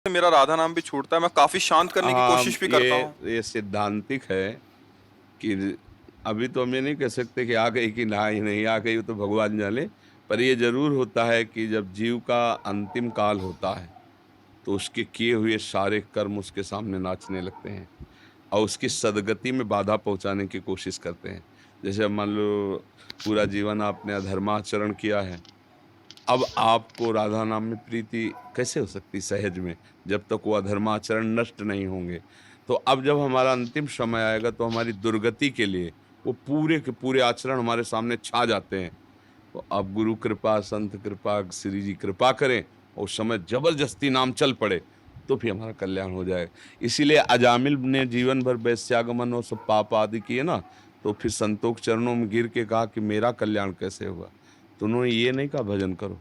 मेरा राधा नाम भी छूटता है, मैं काफी शांत करने की हाँ, कोशिश भी करता हूँ। ये सिद्धांतिक है कि अभी तो हम ये नहीं कह सकते कि आ गई कि ना ही नहीं आ गई, वो तो भगवान जाने। पर ये जरूर होता है कि जब जीव का अंतिम काल होता है तो उसके किए हुए सारे कर्म उसके सामने नाचने लगते हैं और उसकी सदगति में बाधा पहुंचाने की कोशिश करते हैं। जैसे अब मान लो पूरा जीवन आपने अधर्माचरण किया है, अब आपको राधा नाम में प्रीति कैसे हो सकती सहज में, जब तक वो अधर्माचरण नष्ट नहीं होंगे। तो अब जब हमारा अंतिम समय आएगा तो हमारी दुर्गति के लिए वो पूरे के पूरे आचरण हमारे सामने छा जाते हैं। तो अब गुरु कृपा, संत कृपा, श्री जी कृपा करें और उस समय जबरदस्ती नाम चल पड़े तो फिर हमारा कल्याण हो जाएगा। इसीलिए अजामिल ने जीवन भर वैश्यागमन और सब पाप आदि किए ना, तो फिर संतों के चरणों में गिर के कहा कि मेरा कल्याण कैसे होगा। तो उन्होंने ये नहीं कहा भजन करो,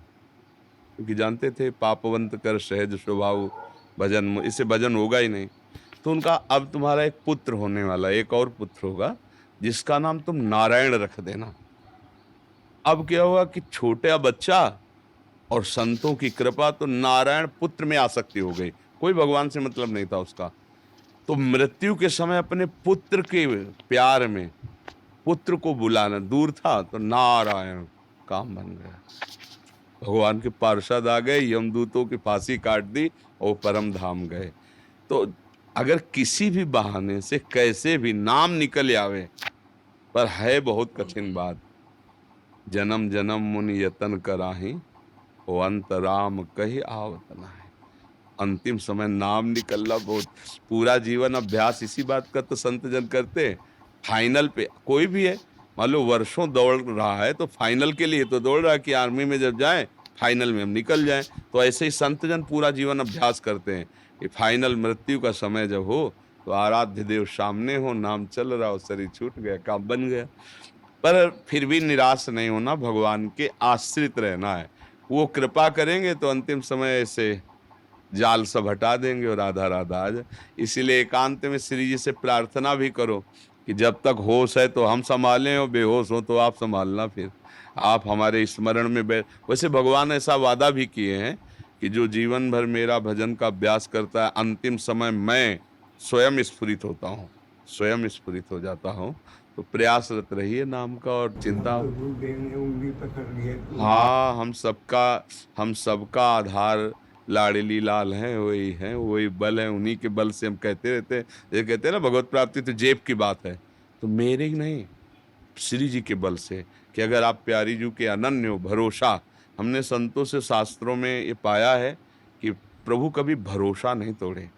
क्योंकि जानते थे पापवंत कर सहज स्वभाव भजन, इससे भजन होगा ही नहीं। तो उनका अब तुम्हारा एक पुत्र होने वाला है, एक और पुत्र होगा जिसका नाम तुम नारायण रख देना। अब क्या हुआ कि छोटा बच्चा और संतों की कृपा, तो नारायण पुत्र में आसक्ति हो गई, कोई भगवान से मतलब नहीं था उसका। तो मृत्यु के समय अपने पुत्र के प्यार में पुत्र को बुलाना दूर था, तो नारायण काम बन गया। भगवान के पार्षद आ गए, यमदूतों की फांसी काट दी और परम धाम गए। तो अगर किसी भी बहाने से कैसे भी नाम निकल आवे, पर है बहुत कठिन बात। जन्म जन्म मुनि यतन कराही, हो अंत राम कही आवत है। अंतिम समय नाम निकलना बहुत, पूरा जीवन अभ्यास इसी बात का तो संत जन करते हैं। फाइनल पे कोई भी है, मान लो वर्षों दौड़ रहा है तो फाइनल के लिए तो दौड़ रहा है कि आर्मी में जब जाए फाइनल में हम निकल जाएं। तो ऐसे ही संत जन पूरा जीवन अभ्यास करते हैं कि फाइनल मृत्यु का समय जब हो तो आराध्य देव सामने हो, नाम चल रहा हो, शरीर छूट गया, काम बन गया। पर फिर भी निराश नहीं होना, भगवान के आश्रित रहना है। वो कृपा करेंगे तो अंतिम समय से जाल सब हटा देंगे और राधा राधा आ जाए। इसीलिए एकांत में श्री जी से प्रार्थना भी करो कि जब तक होश है तो हम संभालें और बेहोश हो तो आप संभालना, फिर आप हमारे स्मरण में वैसे भगवान ऐसा वादा भी किए हैं कि जो जीवन भर मेरा भजन का अभ्यास करता है, अंतिम समय मैं स्वयं स्फुरित होता हूँ, स्वयं स्फुरित हो जाता हूँ। तो प्रयासरत रहिए नाम का और चिंता। गुरुदेव ने उंगली पकड़ ली है तो हाँ, हम सबका आधार लाडली लाल हैं, वही हैं, वही बल है, उन्हीं के बल से हम कहते रहते हैं। ये कहते हैं ना भगवत प्राप्ति तो जेब की बात है, तो मेरे ही नहीं, श्री जी के बल से। कि अगर आप प्यारी जू के अनन्य हो, भरोसा, हमने संतों से शास्त्रों में ये पाया है कि प्रभु कभी भरोसा नहीं तोड़े।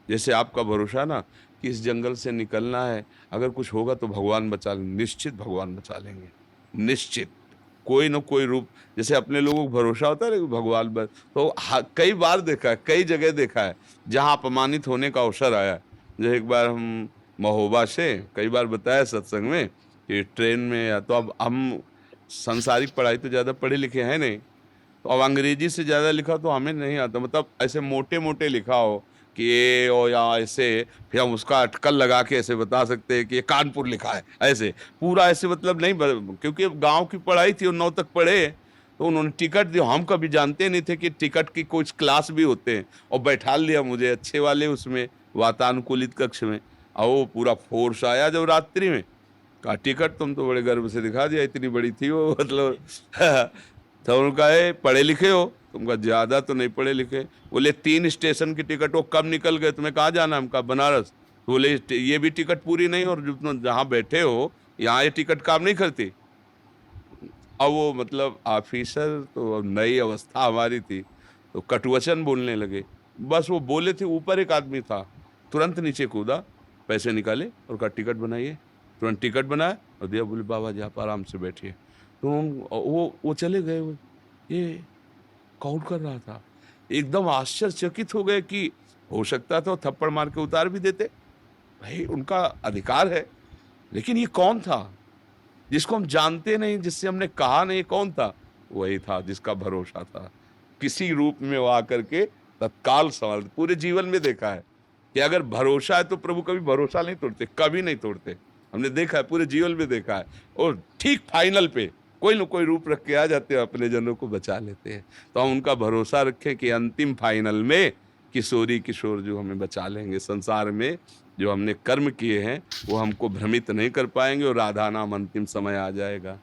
जैसे आपका भरोसा ना कि इस जंगल से निकलना है, अगर कुछ होगा तो भगवान बचा लेंगे, निश्चित भगवान बचा लेंगे, निश्चित। कोई न कोई रूप, जैसे अपने लोगों को भरोसा होता है ना कि भगवान बस, तो कई बार देखा है, कई जगह देखा है जहां अपमानित होने का अवसर आया है। जैसे एक बार हम महोबा से, कई बार बताया सत्संग में कि ट्रेन में, या तो अब हम संसारिक पढ़ाई तो ज्यादा पढ़े लिखे हैं नहीं, तो अब अंग्रेजी से ज्यादा लिखा तो हमें नहीं आता, मतलब ऐसे मोटे मोटे लिखा हो कि ये और या ऐसे, फिर हम उसका अटकल लगा के ऐसे बता सकते हैं कि ये कानपुर लिखा है, ऐसे पूरा ऐसे मतलब नहीं क्योंकि अब गांव की पढ़ाई थी और 9 तक पढ़े, तो उन्होंने टिकट दिया। हम कभी जानते नहीं थे कि टिकट की कुछ क्लास भी होते हैं, और बैठा लिया मुझे अच्छे वाले उसमें वातानुकूलित कक्ष में। और वो पूरा फोर्स आया जब रात्रि में, कहा टिकट, तुम तो बड़े गर्व से दिखा दिया, इतनी बड़ी थी वो मतलब तो उनका है पढ़े लिखे हो, तुमका ज्यादा तो नहीं पढ़े लिखे। बोले 3 स्टेशन की टिकट, वो कब निकल गए, तुम्हें कहाँ जाना है? हमका बनारस। तो बोले ये भी टिकट पूरी नहीं, और जो तुम जहाँ बैठे हो यहाँ ये टिकट काम नहीं करती। अब वो मतलब ऑफिसर तो, अब नई अवस्था हमारी थी तो कटुवचन बोलने लगे। बस वो बोले थे, ऊपर एक आदमी था, तुरंत नीचे कूदा, पैसे निकाले और कहा टिकट बनाइए। तुरंत टिकट बनाया और दिया, बोले बाबा जी आप आराम से बैठिए। तो वो चले गए। ये कौन कर रहा था? एकदम आश्चर्यचकित हो गए कि हो सकता था वो थप्पड़ मार के उतार भी देते, भाई उनका अधिकार है, लेकिन ये कौन था जिसको हम जानते नहीं, जिससे हमने कहा नहीं, कौन था? वही था जिसका भरोसा था, किसी रूप में वो आकर के तत्काल संभाल। पूरे जीवन में देखा है कि अगर भरोसा है तो प्रभु कभी भरोसा नहीं तोड़ते, कभी नहीं तोड़ते। हमने देखा है, पूरे जीवन में देखा है। और ठीक फाइनल पे कोई न कोई रूप रख के आ जाते हैं, अपने जनों को बचा लेते हैं। तो हम उनका भरोसा रखें कि अंतिम फाइनल में किशोरी किशोर जो हमें बचा लेंगे। संसार में जो हमने कर्म किए हैं वो हमको भ्रमित नहीं कर पाएंगे और राधा नाम अंतिम समय आ जाएगा।